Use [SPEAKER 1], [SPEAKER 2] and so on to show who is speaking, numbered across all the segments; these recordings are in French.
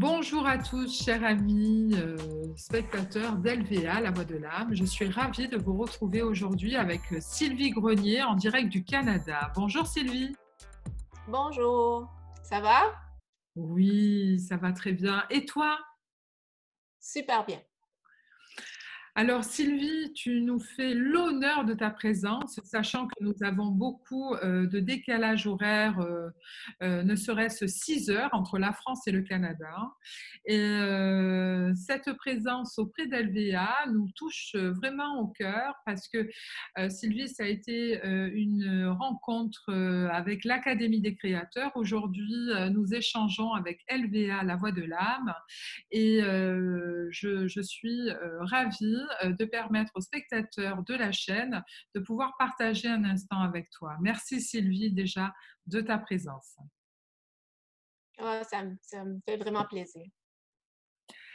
[SPEAKER 1] Bonjour à tous, chers amis spectateurs d'LVA, La Voix de l'âme. Je suis ravie de vous retrouver aujourd'hui avec Sylvie Grenier en direct du Canada. Bonjour Sylvie.
[SPEAKER 2] Bonjour, ça va?
[SPEAKER 1] Oui, ça va très bien. Et toi?
[SPEAKER 2] Super bien.
[SPEAKER 1] Alors Sylvie, tu nous fais l'honneur de ta présence, sachant que nous avons beaucoup de décalage horaire, ne serait-ce 6 heures entre la France et le Canada. Et cette présence auprès d'LVA nous touche vraiment au cœur parce que Sylvie, ça a été une rencontre avec l'Académie des créateurs. Aujourd'hui, nous échangeons avec LVA, La Voix de l'âme. Et je suis ravie de permettre aux spectateurs de la chaîne de pouvoir partager un instant avec toi. Merci Sylvie déjà de ta présence.
[SPEAKER 2] Ah, ça me fait vraiment plaisir.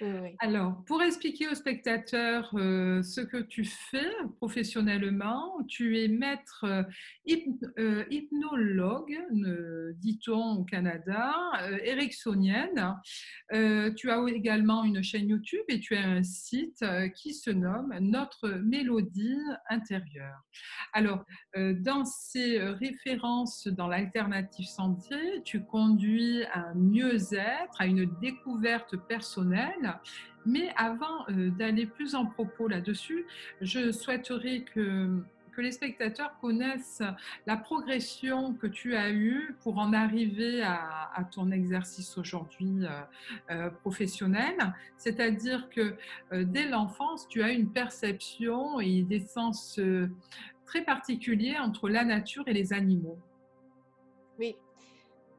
[SPEAKER 2] Oui, oui.
[SPEAKER 1] Alors, pour expliquer aux spectateurs ce que tu fais professionnellement, tu es maître hypnologue, dit-on au Canada, ericksonienne. Tu as également une chaîne YouTube et tu as un site qui se nomme Notre Mélodie intérieure. Alors, dans ces références dans l'alternative santé, tu conduis à un mieux-être, à une découverte personnelle. Mais avant d'aller plus en propos là-dessus, je souhaiterais que les spectateurs connaissent la progression que tu as eue pour en arriver à ton exercice aujourd'hui professionnel. C'est-à-dire que dès l'enfance, tu as une perception et des sens très particuliers entre la nature et les animaux.
[SPEAKER 2] Oui.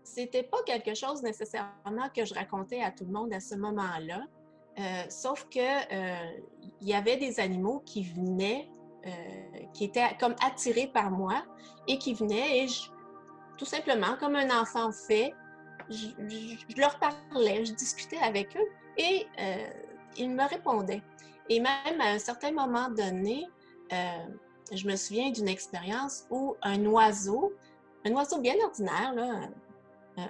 [SPEAKER 2] C'était pas quelque chose nécessairement que je racontais à tout le monde à ce moment-là, sauf que il y avait des animaux qui venaient, qui étaient comme attirés par moi et qui venaient et tout simplement, comme un enfant fait, je leur parlais, je discutais avec eux et ils me répondaient. Et même à un certain moment donné, je me souviens d'une expérience où un oiseau bien ordinaire, là,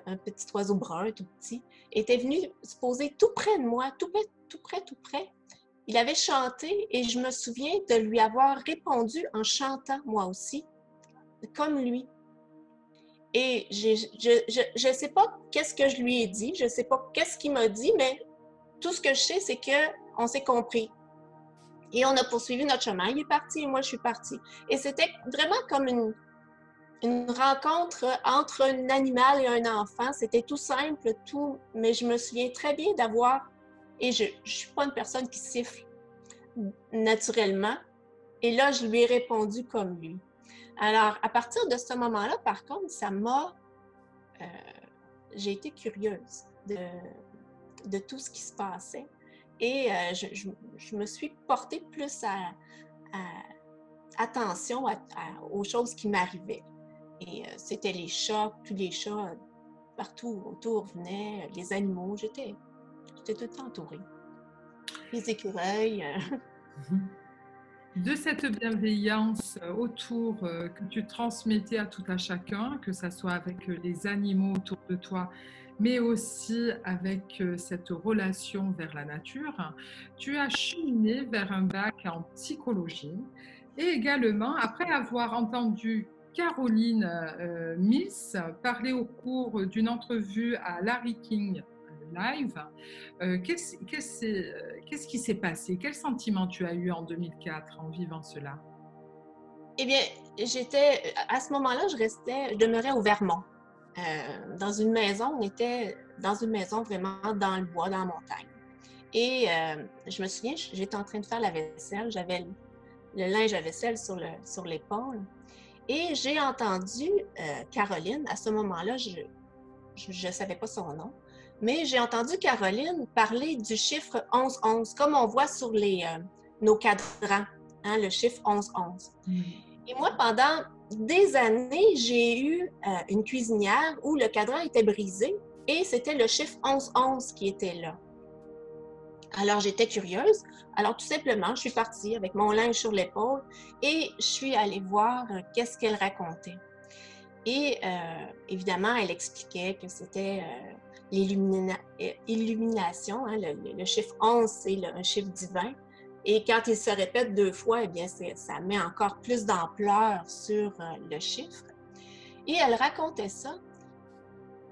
[SPEAKER 2] un petit oiseau brun, tout petit, était venu se poser tout près de moi, tout près, tout près, tout près. Il avait chanté et je me souviens de lui avoir répondu en chantant moi aussi, comme lui. Et je sais pas qu'est-ce que je lui ai dit, je sais pas qu'est-ce qu'il m'a dit, mais tout ce que je sais, c'est qu'on s'est compris. Et on a poursuivi notre chemin. Il est parti et moi, je suis partie. Et c'était vraiment comme une rencontre entre un animal et un enfant. C'était tout simple, tout, mais je me souviens très bien d'avoir, et je ne suis pas une personne qui siffle naturellement, et là, je lui ai répondu comme lui. Alors, à partir de ce moment-là, par contre, j'ai été curieuse de tout ce qui se passait et je me suis portée plus attention aux choses qui m'arrivaient. Et c'était les chats, tous les chats partout autour venaient, les animaux, j'étais tout le temps entourée. Les écureuils.
[SPEAKER 1] De cette bienveillance autour que tu transmettais à tout à chacun, que ce soit avec les animaux autour de toi, mais aussi avec cette relation vers la nature, tu as cheminé vers un bac en psychologie et également, après avoir entendu Caroline Mills parler au cours d'une entrevue à Larry King Live, qu'est-ce qui s'est passé? Quel sentiment tu as eu en 2004 en vivant cela?
[SPEAKER 2] Eh bien, à ce moment-là, je demeurais au Vermont. Dans une maison, on était dans une maison vraiment dans le bois, dans la montagne. Et je me souviens, j'étais en train de faire la vaisselle, j'avais le linge à vaisselle sur l'épaule. Et j'ai entendu Caroline, à ce moment-là, je ne savais pas son nom, mais j'ai entendu Caroline parler du chiffre 11-11, comme on voit sur nos cadrans, hein, le chiffre 11-11. Et moi, pendant des années, j'ai eu une cuisinière où le cadran était brisé et c'était le chiffre 11-11 qui était là. Alors, j'étais curieuse. Alors, tout simplement, je suis partie avec mon linge sur l'épaule et je suis allée voir qu'est-ce qu'elle racontait. Et évidemment, elle expliquait que c'était l'illumination. Hein, le chiffre 11, c'est un chiffre divin. Et quand il se répète 2 fois, eh bien, ça met encore plus d'ampleur sur le chiffre. Et elle racontait ça.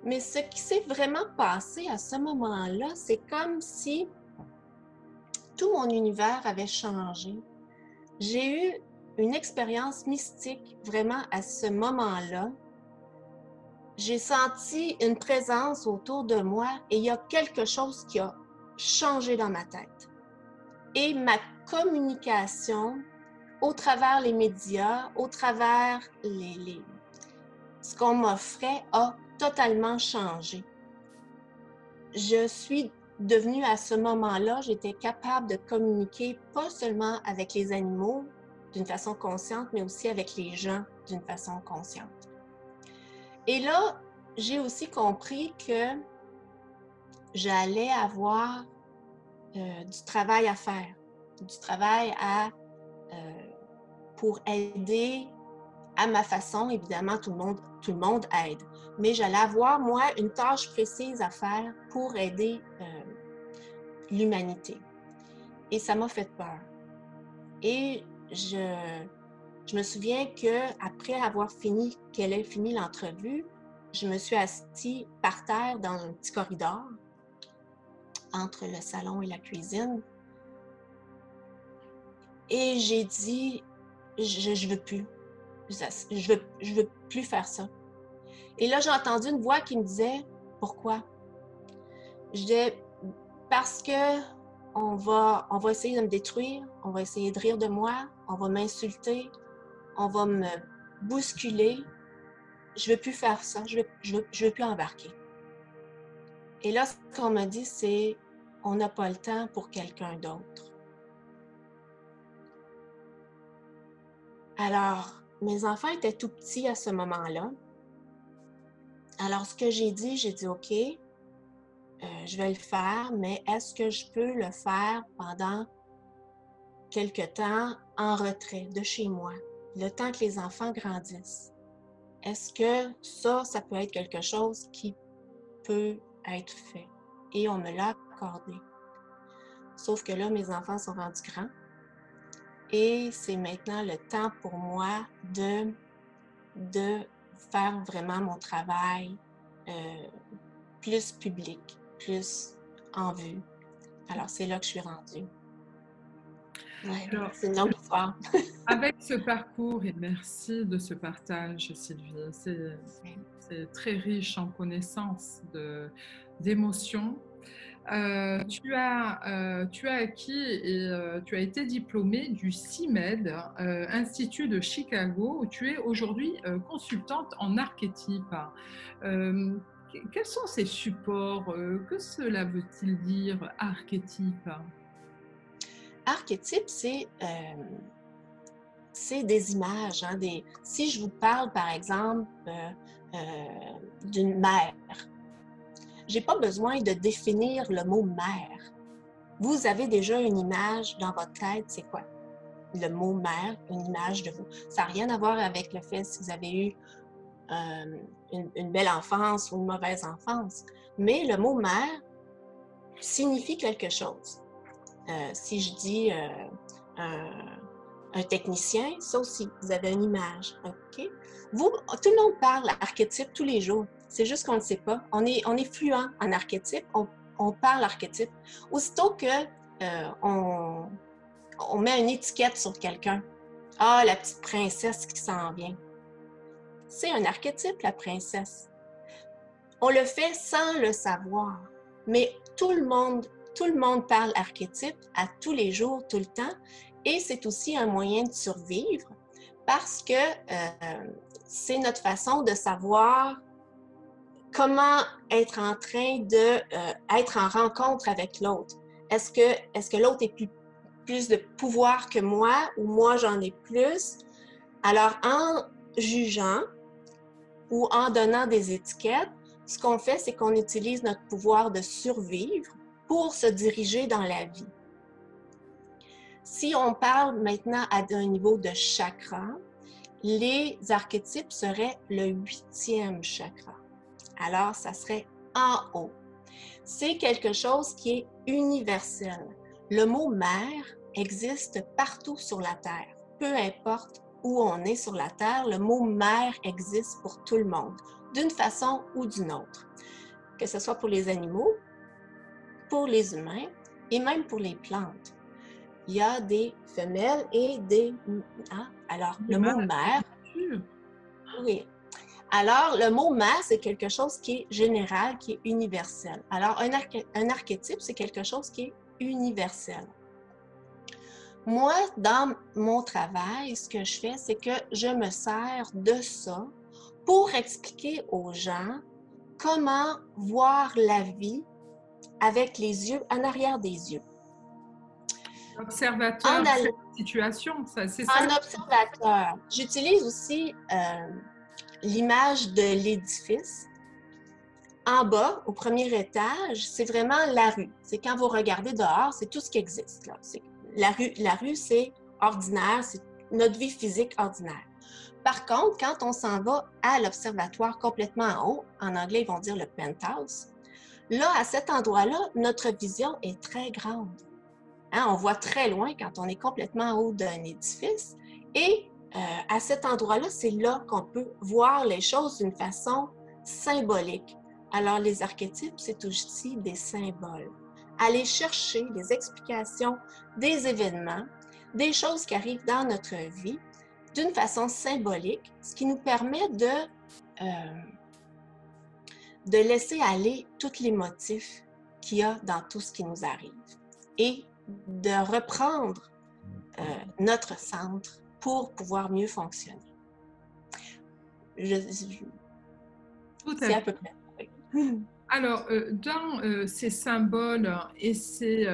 [SPEAKER 2] Mais ce qui s'est vraiment passé à ce moment-là, c'est comme si tout mon univers avait changé. J'ai eu une expérience mystique vraiment à ce moment-là. J'ai senti une présence autour de moi et il y a quelque chose qui a changé dans ma tête. Et ma communication, au travers les médias, au travers ce qu'on m'offrait, a totalement changé. Je suis devenue à ce moment-là, j'étais capable de communiquer pas seulement avec les animaux d'une façon consciente, mais aussi avec les gens d'une façon consciente. Et là, j'ai aussi compris que j'allais avoir du travail à faire, du travail pour aider à ma façon. Évidemment, tout le monde aide. Mais j'allais avoir, moi, une tâche précise à faire pour aider l'humanité. Et ça m'a fait peur. Et je me souviens qu'après avoir qu'elle ait fini l'entrevue, je me suis assise par terre dans un petit corridor entre le salon et la cuisine. Et j'ai dit, je veux plus. Je veux plus faire ça. Et là, j'ai entendu une voix qui me disait, pourquoi? Je disais, parce que on va essayer de me détruire, on va essayer de rire de moi, on va m'insulter, on va me bousculer. Je veux plus faire ça, je veux plus embarquer. Et là, ce qu'on m'a dit, c'est, on n'a pas le temps pour quelqu'un d'autre. Alors, mes enfants étaient tout petits à ce moment-là. Alors, ce que j'ai dit, OK, je vais le faire, mais est-ce que je peux le faire pendant quelque temps en retrait de chez moi, le temps que les enfants grandissent? Est-ce que ça peut être quelque chose qui peut être fait? Et on me l'a accordé. Sauf que là, mes enfants sont rendus grands et c'est maintenant le temps pour moi de faire vraiment mon travail plus public, plus en vue. Alors, c'est là que je suis rendue. Ouais, c'est une longue histoire.
[SPEAKER 1] Avec ce parcours, et merci de ce partage, Sylvie, c'est très riche en connaissances d'émotions. Tu as acquis et tu as été diplômée du CIMED, Institut de Chicago, où tu es aujourd'hui consultante en archétype. Quels sont ces supports? Que cela veut-il dire, archétype?
[SPEAKER 2] Archétype, c'est des images. Hein, si je vous parle, par exemple, d'une mère, je n'ai pas besoin de définir le mot mère. Vous avez déjà une image dans votre tête, c'est quoi? Le mot mère, une image de vous. Ça n'a rien à voir avec le fait si vous avez eu une belle enfance ou une mauvaise enfance. Mais le mot mère signifie quelque chose. Si je dis un technicien, ça aussi, vous avez une image. OK? Tout le monde parle archétype tous les jours. C'est juste qu'on ne sait pas. On est fluent en archétype. On parle archétype. Aussitôt que on met une étiquette sur quelqu'un. Ah, la petite princesse qui s'en vient. C'est un archétype, la princesse. On le fait sans le savoir. Mais tout le monde parle archétype à tous les jours, tout le temps. Et c'est aussi un moyen de survivre parce que c'est notre façon de savoir comment être en train d'être en rencontre avec l'autre. Est-ce que l'autre est plus de pouvoir que moi ou moi j'en ai plus? Alors, en jugeant ou en donnant des étiquettes, ce qu'on fait, c'est qu'on utilise notre pouvoir de survivre pour se diriger dans la vie. Si on parle maintenant à un niveau de chakra, les archétypes seraient le 8e chakra. Alors, ça serait en haut. C'est quelque chose qui est universel. Le mot mère existe partout sur la Terre. Peu importe où on est sur la Terre, le mot mère existe pour tout le monde, d'une façon ou d'une autre. Que ce soit pour les animaux, pour les humains et même pour les plantes. Il y a des femelles et des... Hein? Alors, le mot mère... Oui. Alors, le mot mère, c'est quelque chose qui est général, qui est universel. Alors, un archétype, c'est quelque chose qui est universel. Moi, dans mon travail, ce que je fais, c'est que je me sers de ça pour expliquer aux gens comment voir la vie avec les yeux, en arrière des yeux.
[SPEAKER 1] Observateur de cette situation, c'est ça?
[SPEAKER 2] En observateur. J'utilise aussi l'image de l'édifice. En bas, au premier étage, c'est vraiment la rue. C'est quand vous regardez dehors, c'est tout ce qui existe. Là. La rue, c'est ordinaire, c'est notre vie physique ordinaire. Par contre, quand on s'en va à l'observatoire complètement en haut, en anglais, ils vont dire le penthouse, là, à cet endroit-là, notre vision est très grande. Hein, on voit très loin quand on est complètement en haut d'un édifice. Et à cet endroit-là, c'est là qu'on peut voir les choses d'une façon symbolique. Alors, les archétypes, c'est aussi des symboles. Aller chercher des explications des événements, des choses qui arrivent dans notre vie d'une façon symbolique, ce qui nous permet de laisser aller tous les motifs qu'il y a dans tout ce qui nous arrive et de reprendre notre centre pour pouvoir mieux fonctionner. C'est à peu près. Oui.
[SPEAKER 1] Alors, dans ces symboles et ces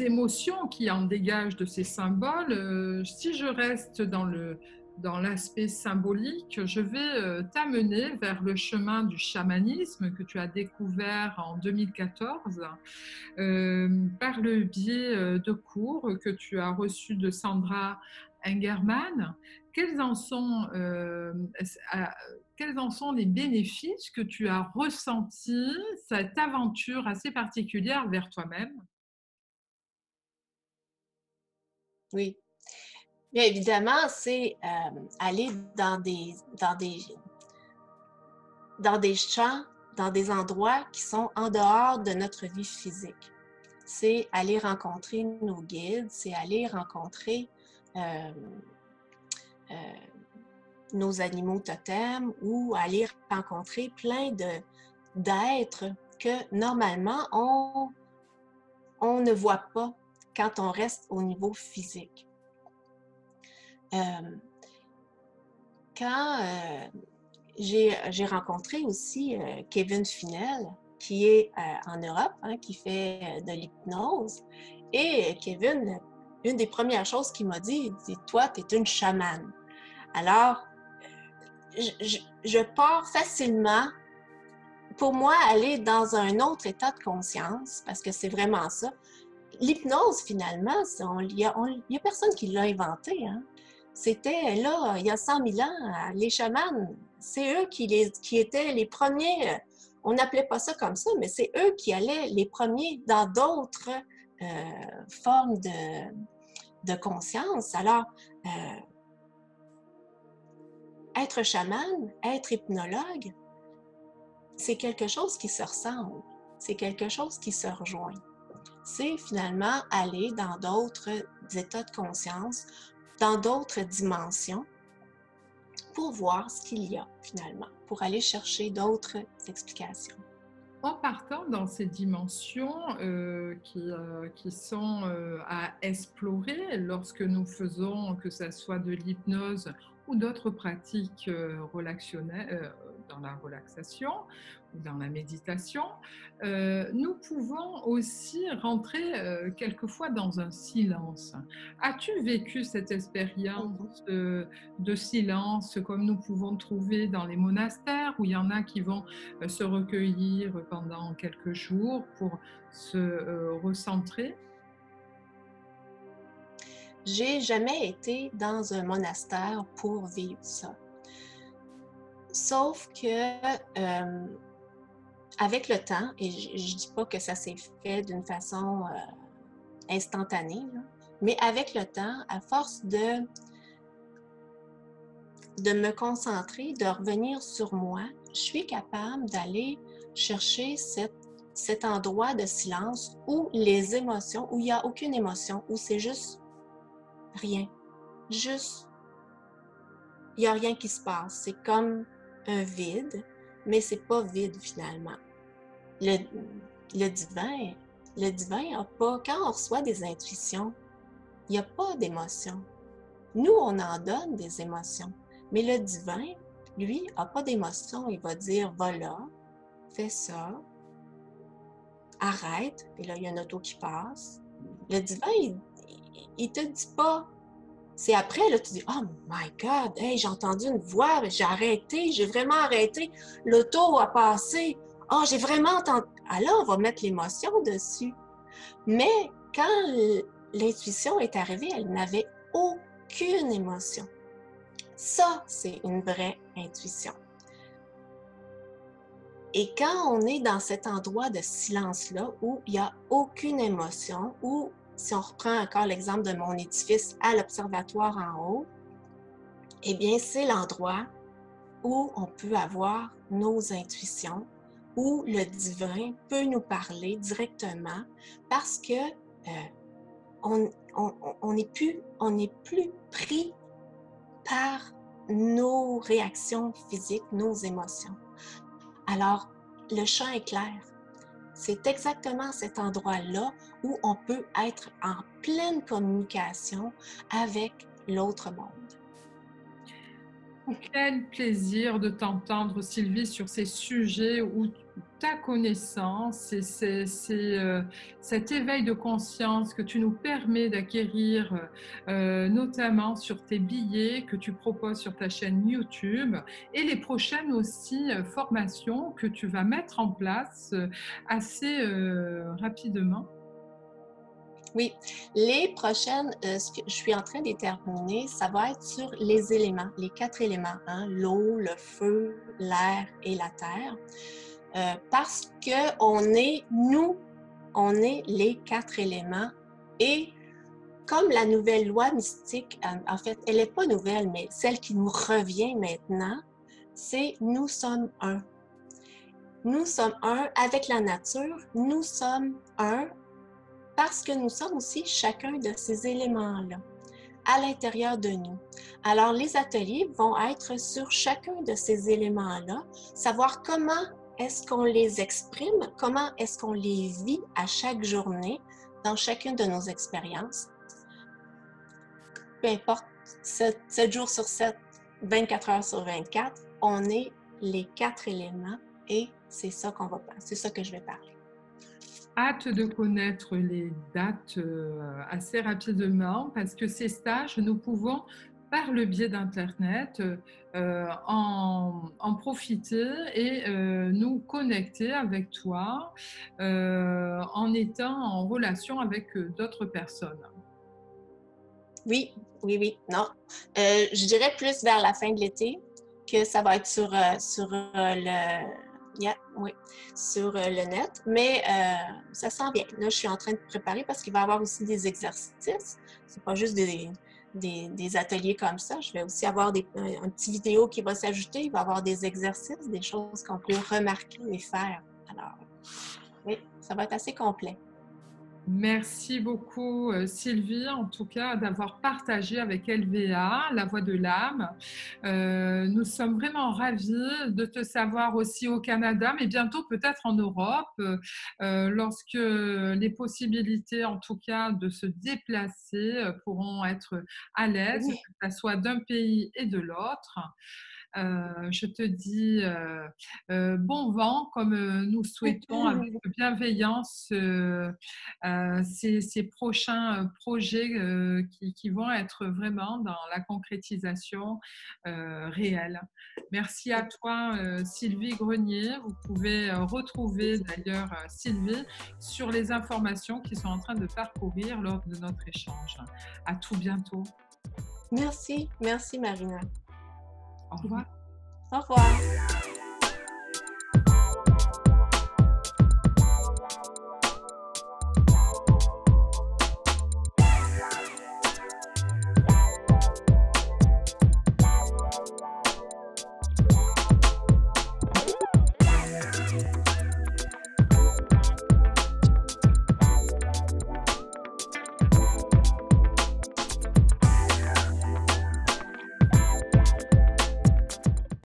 [SPEAKER 1] émotions qui en dégagent de ces symboles, si je reste dans l'aspect symbolique, je vais t'amener vers le chemin du chamanisme que tu as découvert en 2014 par le biais de cours que tu as reçus de Sandra Engerman. Quels en sont les bénéfices que tu as ressentis, cette aventure assez particulière vers toi-même?
[SPEAKER 2] Oui. Bien évidemment, c'est aller dans des champs, dans des endroits qui sont en dehors de notre vie physique. C'est aller rencontrer nos guides, c'est aller rencontrer nos animaux totems ou aller rencontrer plein d'êtres que normalement on ne voit pas quand on reste au niveau physique. Quand j'ai rencontré aussi Kevin Finel, qui est en Europe, hein, qui fait de l'hypnose, et Kevin, une des premières choses qu'il m'a dit, il dit « Toi, tu es une chamane ». Alors, je pars facilement, pour moi, aller dans un autre état de conscience, parce que c'est vraiment ça. L'hypnose, finalement, il y a personne qui l'a inventé. Hein? C'était là, il y a 100 000 ans, les chamans, c'est eux qui étaient les premiers, on n'appelait pas ça comme ça, mais c'est eux qui allaient les premiers dans d'autres formes de conscience. Alors, être chaman, être hypnologue, c'est quelque chose qui se ressemble, c'est quelque chose qui se rejoint. C'est finalement aller dans d'autres états de conscience, dans d'autres dimensions, pour voir ce qu'il y a finalement, pour aller chercher d'autres explications.
[SPEAKER 1] En partant dans ces dimensions qui sont à explorer lorsque nous faisons, que ce soit de l'hypnose ou d'autres pratiques relationnelles, dans la relaxation ou dans la méditation, nous pouvons aussi rentrer quelquefois dans un silence. As-tu vécu cette expérience de silence comme nous pouvons trouver dans les monastères où il y en a qui vont se recueillir pendant quelques jours pour se recentrer?
[SPEAKER 2] J'ai jamais été dans un monastère pour vivre ça. Sauf que avec le temps, et je dis pas que ça s'est fait d'une façon instantanée, là, mais avec le temps, à force de me concentrer, de revenir sur moi, je suis capable d'aller chercher cet endroit de silence où les émotions, où il n'y a aucune émotion, où c'est juste rien. Juste, il n'y a rien qui se passe. C'est comme un vide, mais c'est pas vide finalement. Le, le divin a pas, quand on reçoit des intuitions, il n'y a pas d'émotion. Nous, on en donne des émotions. Mais le divin, lui, n'a pas d'émotion. Il va dire, va là, fais ça, arrête. Et là, il y a une auto qui passe. Le divin, il te dit pas. C'est après, là, tu dis, oh my God, hey, j'ai entendu une voix, j'ai arrêté, j'ai vraiment arrêté. L'auto a passé. Oh, j'ai vraiment entendu. Alors, on va mettre l'émotion dessus. Mais quand l'intuition est arrivée, elle n'avait aucune émotion. Ça, c'est une vraie intuition. Et quand on est dans cet endroit de silence-là, où il n'y a aucune émotion, où, si on reprend encore l'exemple de mon édifice à l'observatoire en haut, eh bien, c'est l'endroit où on peut avoir nos intuitions, où le divin peut nous parler directement, parce que on n'est plus pris par nos réactions physiques, nos émotions. Alors, le champ est clair. C'est exactement cet endroit-là où on peut être en pleine communication avec l'autre monde.
[SPEAKER 1] Quel plaisir de t'entendre, Sylvie, sur ces sujets où ta connaissance et cet éveil de conscience que tu nous permets d'acquérir, notamment sur tes billets que tu proposes sur ta chaîne YouTube et les prochaines aussi formations que tu vas mettre en place assez rapidement.
[SPEAKER 2] Oui, les prochaines, ce que je suis en train de terminer, ça va être sur les éléments, les 4 éléments, hein, l'eau, le feu, l'air et la terre. Parce que on est les 4 éléments et comme la nouvelle loi mystique, en fait, elle n'est pas nouvelle, mais celle qui nous revient maintenant, c'est nous sommes un. Nous sommes un avec la nature, nous sommes un parce que nous sommes aussi chacun de ces éléments-là à l'intérieur de nous. Alors, les ateliers vont être sur chacun de ces éléments-là, savoir comment est-ce qu'on les exprime, comment est-ce qu'on les vit à chaque journée dans chacune de nos expériences. Peu importe, 7 jours sur 7, 24 heures sur 24, on est les 4 éléments et c'est ça que je vais parler.
[SPEAKER 1] Hâte de connaître les dates assez rapidement parce que ces stages, nous pouvons, par le biais d'Internet, en profiter et nous connecter avec toi en étant en relation avec d'autres personnes.
[SPEAKER 2] Oui, oui, oui, non. Je dirais plus vers la fin de l'été que ça va être sur le net, mais ça s'en vient. Là, je suis en train de préparer parce qu'il va y avoir aussi des exercices. C'est pas juste des ateliers comme ça. Je vais aussi avoir un petit vidéo qui va s'ajouter. Il va y avoir des exercices, des choses qu'on peut remarquer et faire. Alors, oui, ça va être assez complet.
[SPEAKER 1] Merci beaucoup Sylvie, en tout cas d'avoir partagé avec LVA, la voix de l'âme. Nous sommes vraiment ravis de te savoir aussi au Canada, mais bientôt peut-être en Europe, lorsque les possibilités en tout cas de se déplacer pourront être à l'aise,
[SPEAKER 2] Oui.
[SPEAKER 1] que ce soit d'un pays et de l'autre. Je te dis bon vent, comme nous souhaitons avec bienveillance ces prochains projets qui vont être vraiment dans la concrétisation réelle. Merci à toi, Sylvie Grenier. Vous pouvez retrouver d'ailleurs Sylvie sur les informations qui sont en train de parcourir lors de notre échange. À tout bientôt.
[SPEAKER 2] Merci, merci Marina.
[SPEAKER 1] Au revoir.
[SPEAKER 2] Au revoir.